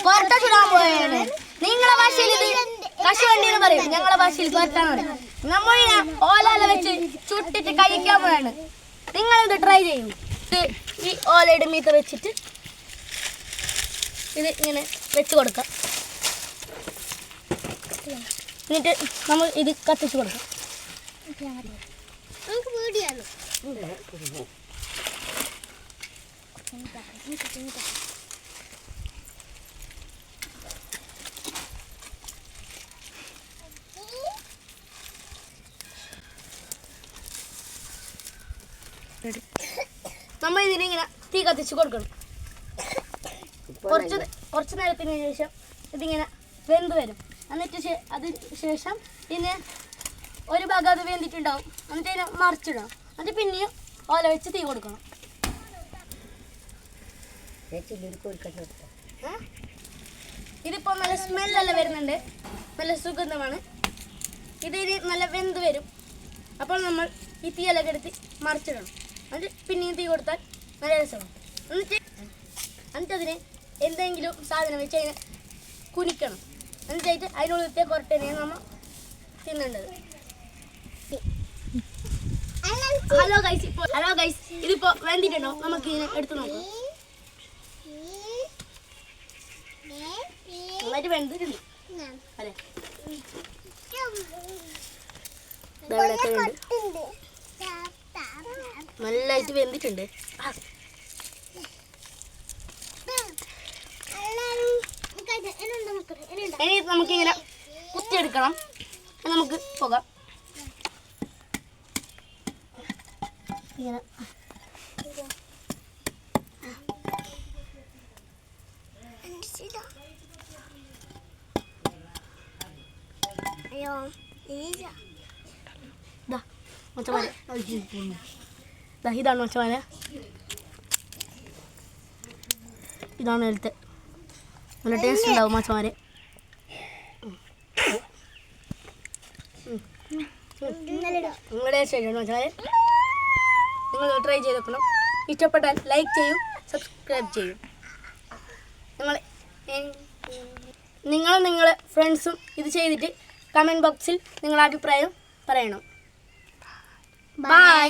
കൊരട്ട ചുടാൻ പോയാണ്. നിങ്ങളെ ഭാഷയിൽ ഇത് കശുവണ്ടി എന്ന് പറയും, ഞങ്ങളെ ഭാഷയിൽ കൊരട്ടാന്ന് പറയും. നമ്മളിങ്ങനെ ഓല വെച്ച് ചുട്ടിട്ട് കഴിക്കാൻ പോയാണ്. നിങ്ങളിത് ട്രൈ ചെയ്യും. ഇത് ഈ ഓലയുടെ മീത്ത വെച്ചിട്ട് ഇത് ഇങ്ങനെ വെച്ച് കൊടുക്കാം. എന്നിട്ട് നമ്മൾ ഇത് കത്തിച്ച് കൊടുക്കാം. നമ്മൾ ഇതിനിങ്ങനെ തീ കത്തിച്ച് കൊടുക്കണം. കുറച്ച് നേരത്തിന് ശേഷം ഇതിങ്ങനെ വെന്ത് വരും. എന്നിട്ട് അതിന് ശേഷം പിന്നെ ഒരു ഭാഗം അത് വെന്തിട്ടുണ്ടാവും. എന്നിട്ട് അതിനെ മറിച്ചിടണം. എന്നിട്ട് പിന്നെയും ഓല വെച്ച് തീ കൊടുക്കണം. ഇതിപ്പോൾ നല്ല സ്മെല്ലെല്ലാം വരുന്നുണ്ട്, നല്ല സുഗന്ധമാണ്. ഇതിന് നല്ല വെന്ത് വരും. അപ്പോൾ നമ്മൾ ഈ തീയെല്ലാം എടുത്ത് മറിച്ചിടണം. എന്നിട്ട് പിന്നെയും തീ കൊടുത്താൽ നല്ല രസമാണ്. എന്നിട്ടതിന് എന്തെങ്കിലും സാധനം വെച്ച് അതിനെ കുനിക്കണം. എന്നിട്ടായിട്ട് അതിനുള്ളിലത്തെ കൊരട്ടനെ നമ്മൾ തിന്നേണ്ടത്. ഹലോ ഗൈസ്, ഇതിപ്പോൾ വെന്തിട്ടുണ്ടോ? നമുക്ക് ഇതിനെ എടുത്ത് നോക്കാം. നന്നായിട്ട് വെന്തിട്ടുണ്ട് അല്ലേ? നല്ലതായിട്ട് വെന്തിട്ടുണ്ട്. ഇനി നമുക്കിങ്ങനെ കുത്തിയെടുക്കണം. നമുക്ക് പോകാം. ഇങ്ങനെ ഇതാണ് മച്ചമാനെ, ഇതാണ് എടുത്ത്. നല്ല ടേസ്റ്റ് ഉണ്ടാവും മച്ചമാരെ. നിങ്ങളുടെ ശരിയാണ് മച്ചമാരെ. നിങ്ങൾ ട്രൈ ചെയ്ത് നോക്കണം. ഇഷ്ടപ്പെട്ടാൽ ലൈക്ക് ചെയ്യൂ, സബ്സ്ക്രൈബ് ചെയ്യൂ. നിങ്ങളും നിങ്ങളെ ഫ്രണ്ട്സും ഇത് ചെയ്തിട്ട് കമൻറ്റ് ബോക്സിൽ നിങ്ങളുടെ അഭിപ്രായം പറയണം. ബൈ.